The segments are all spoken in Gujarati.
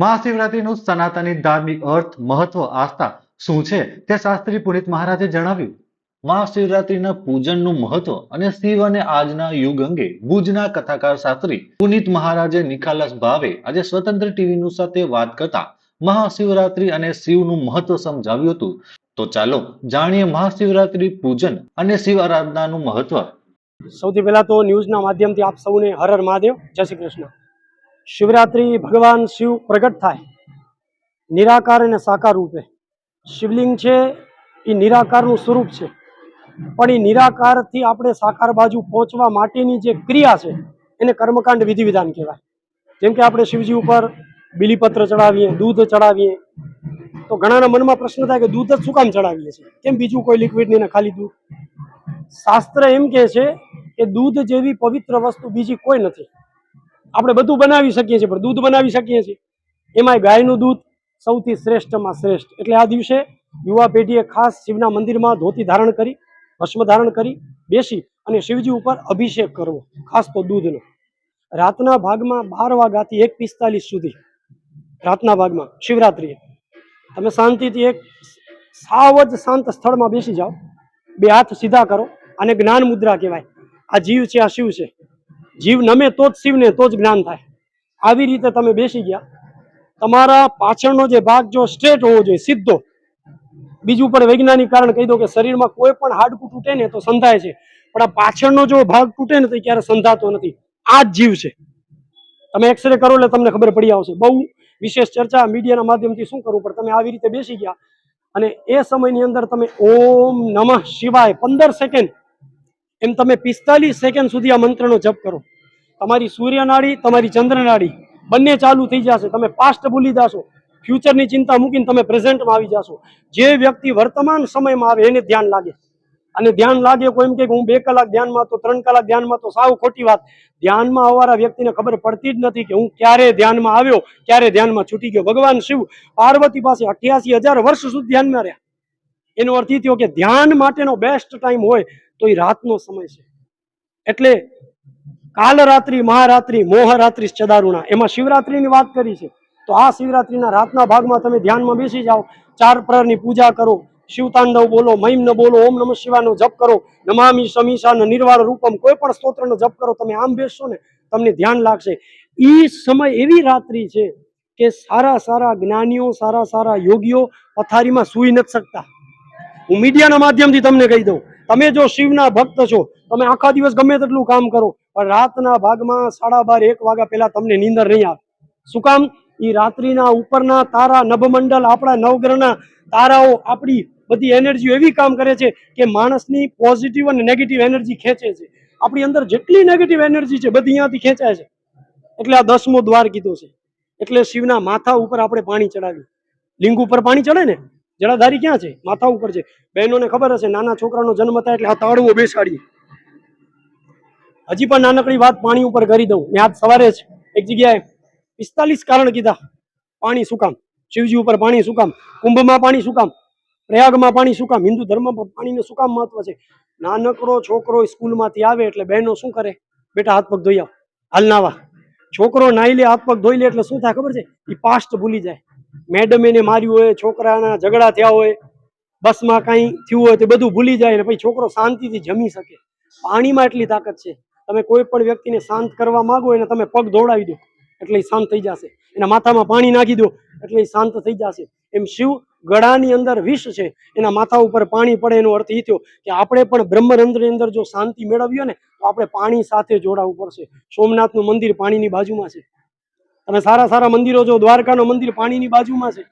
મહાશિવરાત્રીનું સનાતની ધાર્મિક અર્થ, મહત્વ, આસ્થા શું છે તે શાસ્ત્રી પુનિત મહારાજે જણાવ્યું. મહાશિવરાત્રીના પૂજનનું મહત્વ અને શિવ અને આજના યુગ અંગે ભુજના કથાકાર શાસ્ત્રી પુનિત મહારાજે નિખાલસ ભાવે આજે સ્વતંત્ર ટીવીનું સાથે વાત કરતા મહાશિવરાત્રી અને શિવનું મહત્વ સમજાવ્યું હતું. તો ચાલો જાણીએ મહાશિવરાત્રી પૂજન અને શિવ આરાધનાનું મહત્વ. સૌથી પહેલા તો ન્યૂઝના માધ્યમથી આપ સૌને હર હર મહાદેવ, જય શ્રી કૃષ્ણ. શિવરાત્રી ભગવાન શિવ પ્રગટ થાય નિરાકાર અને સાકાર રૂપે. શિવલિંગ છે એ નિરાકારનું સ્વરૂપ છે, પણ એ નિરાકારથી આપણે સાકાર બાજુ પહોંચવા માટેની જે ક્રિયા છે એને કર્મકાંડ વિધિ વિધાન કહેવાય. જેમ કે આપણે શિવજી ઉપર બિલીપત્ર ચડાવીએ, દૂધ ચડાવીએ, તો ઘણાના મનમાં પ્રશ્ન થાય કે દૂધ જ શું કામ ચડાવીએ છીએ, કેમ બીજું કોઈ લિક્વિડ નહીં, ખાલી દૂધ? શાસ્ત્ર એમ કહે છે કે દૂધ જેવી પવિત્ર વસ્તુ બીજી કોઈ નથી. આપણે બધું બનાવી શકીએ છીએ, પણ દૂધ બનાવી શકીએ છીએ, એમાંય ગાયનું દૂધ સૌથી શ્રેષ્ઠમાં શ્રેષ્ઠ. એટલે આ દિવસે યુવા પેઢીએ ખાસ શિવના મંદિરમાં ધોતી ધારણ કરી, ભસ્મ ધારણ કરી બેસી અને શિવજી ઉપર અભિષેક કરવો, ખાસ તો દૂધનો. રાતના ભાગમાં 12 વાગ્યાથી 1:45 સુધી રાતના ભાગમાં શિવરાત્રીએ તમે શાંતિથી એક સાવ જ શાંત સ્થળમાં બેસી જાઓ, બે હાથ સીધા કરો, અને જ્ઞાન મુદ્રા કહેવાય. આ જીવ છે, આ શિવ છે. જીવ નમે તો જ શિવને, તો જ જ્ઞાન થાય. આવી રીતે તમે બેસી ગયા, તમારા પાછળનો જે ભાગ જો સ્ટ્રેટ હોવો જોઈએ, સીધો. બીજું પણ વૈજ્ઞાનિક કારણ કહી દો કે શરીરમાં કોઈ પણ હાડકું તૂટે ને તો સંધાય છે, પણ આ પાછળનો જો ભાગ તૂટે ને તો ક્યારે સંધાતો નથી. આ જ જીવ છે. તમે એક્સરે કરો એટલે તમને ખબર પડી આવશે. બહુ વિશેષ ચર્ચા મીડિયાના માધ્યમથી શું કરવું, પણ તમે આવી રીતે બેસી ગયા અને એ સમયની અંદર તમે ઓમ નમઃ શિવાય 15 સેકન્ડ, એમ તમે 45 સેકન્ડ સુધી આ મંત્રનો જપ કરો. તમારી સૂર્યનાડી, તમારી ચંદ્રનાડી બંને ચાલુ થઈ જશે. તમે પાસ્ટ ભૂલી જશો, ફ્યુચરની ચિંતા મૂકીને તમે પ્રેઝન્ટમાં આવી જશો. જે વ્યક્તિ વર્તમાન સમયમાં આવે એને ધ્યાન લાગે. અને ધ્યાન લાગે કોઈ એમ કે હું 2 કલાક ધ્યાનમાં, તો 3 કલાક ધ્યાનમાં, તો સાવ ખોટી વાત. ધ્યાનમાં આવવાના વ્યક્તિને ખબર પડતી જ નથી કે હું ક્યારે ધ્યાનમાં આવ્યો, ક્યારે ધ્યાનમાં છૂટી ગયો. ભગવાન શિવ પાર્વતી પાસે 88,000 વર્ષ સુધી ધ્યાનમાં રહ્યા. એનો અર્થ એ થયો કે ધ્યાન માટેનો બેસ્ટ ટાઈમ હોય તો એ રાતનો સમય છે. એટલે કાલરાત્રિ, મહારાત્રિ, મોહરાત્રિ, ચદારુણા, એમાં શિવરાત્રિની વાત કરી છે. તો આ શિવરાત્રિના રાતના ભાગમાં તમે ધ્યાનમાં બેસી જાઓ, 4 પ્રહરની પૂજા કરો, શિવતાંડવ બોલો, મહિમ્ન બોલો, ઓમ નમઃ શિવાયનો જપ કરો, નમામિ શમીશાન નિર્વાળ રૂપમ, કોઈ પણ સ્તોત્રનો જપ કરો. તમે આમ બેસશો ને તમને ધ્યાન લાગશે. એ સમય એવી રાત્રિ છે કે સારા સારા જ્ઞાનીઓ, સારા સારા યોગીઓ પથારીમાં સૂઈ નથી શકતા. હું મીડિયાના માધ્યમથી તમને કહી દઉં, તમે જો શિવના ભક્ત છો, તમે આખા દિવસ ગમે તેટલું કામ કરો, પણ રાતના ભાગમાં 12:30 1 વાગ્યા પહેલા તમને નીંદર નહીં આવે. શું કામ? એ રાત્રિના ઉપરના તારા, નભમંડળ, આપણા નવગ્રહના તારાઓ આપણી બધી એનર્જી એવી કામ કરે છે કે માણસની પોઝિટિવ અને નેગેટિવ એનર્જી ખેંચે છે. આપણી અંદર જેટલી નેગેટિવ એનર્જી છે બધી અહીંયાથી ખેંચાય છે. એટલે આ 10મો દ્વાર કીધો છે. એટલે શિવના માથા ઉપર આપણે પાણી ચડાવ્યું. લિંગ ઉપર પાણી ચડે ને, જળાધારી ક્યાં છે? માથા ઉપર છે. બહેનોને ખબર હશે, નાના છોકરાનો જન્મ થાય એટલે આ તાળવો બેસાડીએ. હજી પણ નાનકડી વાત પાણી ઉપર કરી દઉં. મેં આજ સવારે જ એક જગ્યાએ 45 કારણ કીધા. પાણી શું કામ? શિવજી ઉપર પાણી શું કામ? કુંભમાં પાણી શું કામ? પ્રયાગમાં પાણી શું કામ? હિન્દુ ધર્મમાં પાણીનું શું કામ મહત્વ છે? નાનકડો છોકરો સ્કૂલમાંથી આવે એટલે બહેનો શું કરે? બેટા હાથ પગ ધોઈ આવ, હાલ નાવા. છોકરો નાઈ લે, હાથ પગ ધોઈ લે એટલે શું થાય ખબર છે? એ પાસ્ટ ભૂલી જાય. મેડમ એને માર્યું હોય, છોકરાના ઝઘડા થયા હોય, બસમાં કાંઈ થયું હોય, તે બધું ભૂલી જાય અને પછી છોકરો શાંતિથી જમી શકે. પાણીમાં એટલી તાકાત છે. તમે કોઈ પણ વ્યક્તિને શાંત કરવા માંગો એને તમે પગ દોડાવી દો એટલે એ શાંત થઈ જશે. એના માથામાં પાણી નાખી દો એટલે એ શાંત થઈ જશે. એમ શિવ ગળાની અંદર વિષ છે, એના માથા ઉપર પાણી પડે, એનો અર્થ એ થયો કે આપણે પણ બ્રહ્મરંધ્રની અંદર જો શાંતિ મેળવીએ ને તો આપણે પાણી સાથે જોડાવવું પડશે. સોમનાથનું મંદિર પાણીની બાજુમાં છે. તમે સારા સારા મંદિરો જો, દ્વારકાનું મંદિર પાણીની બાજુમાં છે.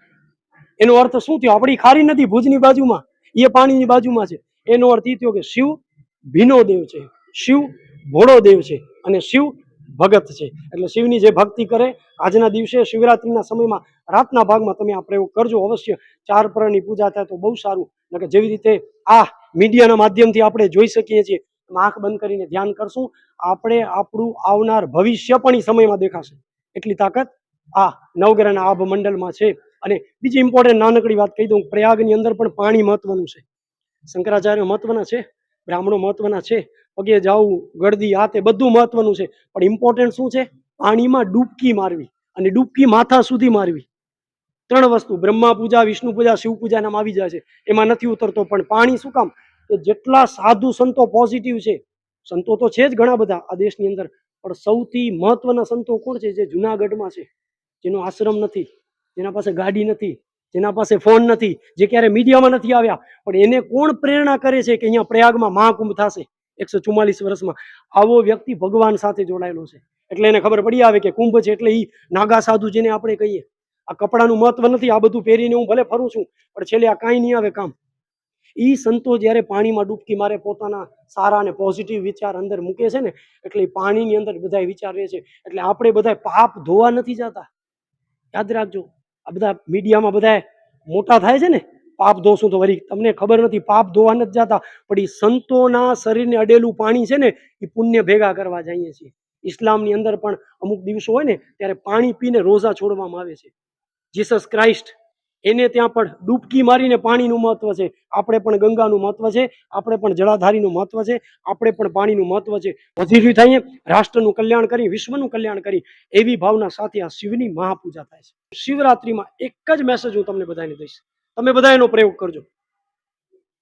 એનો અર્થ શું થયો? આપણી ખારી નદી ભુજની બાજુમાં, એ પાણીની બાજુમાં છે. એનો અર્થ એ થયો કે શિવ ભીનો દેવ છે, શિવ ભોળો દેવ છે અને શિવ ભગત છે. એટલે શિવની જે ભક્તિ કરે, આજના દિવસે શિવરાત્રિના સમયમાં રાતના ભાગમાં તમે આ પ્રયોગ કરજો અવશ્ય. 4 પ્રહરની પૂજા થાય તો બહુ સારું. કે જેવી રીતે આ મીડિયાના માધ્યમથી આપણે જોઈ શકીએ છીએ, આંખ બંધ કરીને ધ્યાન કરશું, આપણે આપણું આવનાર ભવિષ્ય પણ એ સમયમાં દેખાશે. એટલી તાકાત આ નવગ્રહના આભ મંડળમાં છે. અને બીજી ઇમ્પોર્ટન્ટ નાનકડી વાત કહી દઉં, પ્રયાગની અંદર પણ પાણી મહત્વનું છે. શંકરાચાર્ય મહત્વના છે, બ્રાહ્મણો મહત્વના છે, પગે જાવું, ગળદી, આ તે બધું મહત્વનું છે. પણ ઇમ્પોર્ટન્ટ શું છે? પાણીમાં ડૂબકી મારવી. અને ડૂબકી માથા સુધી મારવી. 3 વસ્તુ, બ્રહ્મા પૂજા, વિષ્ણુ પૂજા, શિવ પૂજા નામ આવી જાય છે, એમાં નથી ઉતરતો. પણ પાણી શું કામ? કે જેટલા સાધુ સંતો પોઝિટિવ છે, સંતો તો છે જ ઘણા બધા આ દેશની અંદર, પણ સૌથી મહત્વના સંતો કોણ છે? જે જુનાગઢમાં છે, જેનો આશ્રમ નથી, જેના પાસે ગાડી નથી, જેના પાસે ફોન નથી, જે ક્યારે મીડિયામાં નથી આવ્યા, પણ એને કોણ પ્રેરણા કરે છે કે અહીંયા પ્રયાગમાં મહાકુંભ થશે 144 વર્ષમાં? આવો વ્યક્તિ ભગવાન સાથે જોડાયેલો છે, એટલે એને ખબર પડી આવે કે કુંભ છે એટલે ઈ નાગા સાધુ જેને આપણે કહીએ. આ કપડાનું મહત્વ નથી, આ બધું પહેરીને હું ભલે ફરું છું, પણ છેલ્લે આ કાંઈ નહીં આવે કામ. ઈ સંતો જ્યારે પાણીમાં ડૂબકી મારે, પોતાના સારા અને પોઝિટિવ વિચાર અંદર મૂકે છે ને, એટલે પાણીની અંદર બધા વિચાર રહે છે. એટલે આપણે બધા પાપ ધોવા નથી જતા, યાદ રાખજો. આ બધા મીડિયામાં બધા મોટા થાય છે ને, પાપ ધોશું તો વળી તમને ખબર નથી, પાપ ધોવા નથી જતા, પણ એ સંતોના શરીરને અડેલું પાણી છે ને, એ પુણ્ય ભેગા કરવા જઈએ છીએ. ઇસ્લામની અંદર પણ અમુક દિવસો હોય ને ત્યારે પાણી પીને રોઝા છોડવામાં આવે છે. જીસસ ક્રાઇસ્ટ, એને ત્યાં પણ ડૂબકી મારીને પાણીનું મહત્વ છે. આપણે પણ ગંગાનું મહત્વ છે, આપણે પણ જળાધારીનું મહત્વ છે, આપણે પણ પાણીનું મહત્વ છે. પોઝિટિવ થઈએ, રાષ્ટ્રનું કલ્યાણ કરી, વિશ્વનું કલ્યાણ કરી, એવી ભાવના સાથે આ શિવની મહાપૂજા થાય છે. શિવરાત્રીમાં એક જ મેસેજ હું તમને બધાને દઈશ, તમે બધા એનો પ્રયોગ કરજો.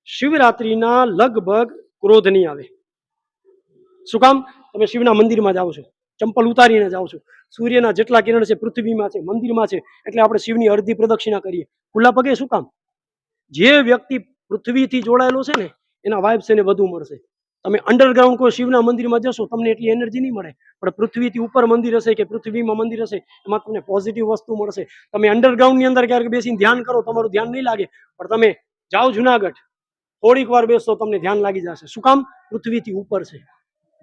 શિવરાત્રીના લગભગ ક્રોધ નહીં આવે. શું કામ? તમે શિવના મંદિરમાં જાઓ છો, ચંપલ ઉતારીને જાઓ છો, સૂર્યના જેટલા કિરણ છે પૃથ્વીમાં છે, મંદિરમાં છે, એટલે આપણે શિવની અડધી પ્રદક્ષિણા કરીએ ખુલ્લા પગે. શું કામ? જે વ્યક્તિ પૃથ્વીથી જોડાયેલો છે ને, એના વાઇબ્સ એને વધુ મળશે. તમે અંડરગ્રાઉન્ડ કોઈ શિવના મંદિરમાં જશો, તમને એટલી એનર્જી નહીં મળે, પણ પૃથ્વીથી ઉપર મંદિર હશે કે પૃથ્વીમાં મંદિર હશે, એમાં તમને પોઝિટિવ વસ્તુ મળશે. તમે અંડરગ્રાઉન્ડની અંદર ક્યારેક બેસીને ધ્યાન કરો, તમારું ધ્યાન નહીં લાગે, પણ તમે જાઓ જુનાગઢ, થોડીક વાર બેસો, તમને ધ્યાન લાગી જશે. શું કામ? પૃથ્વીથી ઉપર છે.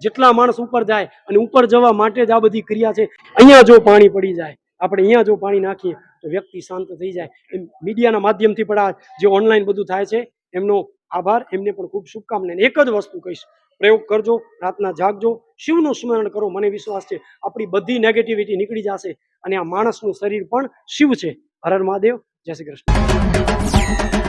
જેટલા માણસ ઉપર જાય, અને ઉપર જવા માટે જ આ બધી ક્રિયા છે. અહીંયા જો પાણી પડી જાય, આપણે અહીંયા જો પાણી નાખીએ તો વ્યક્તિ શાંત થઈ જાય. એમ મીડિયાના માધ્યમથી પણ આ જે ઓનલાઈન બધું થાય છે, એમનો આભાર, એમને પણ ખૂબ શુભકામના. એક જ વસ્તુ કહીશ, પ્રયોગ કરજો, રાતના જાગજો, શિવનું સ્મરણ કરો. મને વિશ્વાસ છે આપણી બધી નેગેટિવિટી નીકળી જશે, અને આ માણસનું શરીર પણ શિવ છે. હર હર મહાદેવ, જય શ્રી કૃષ્ણ.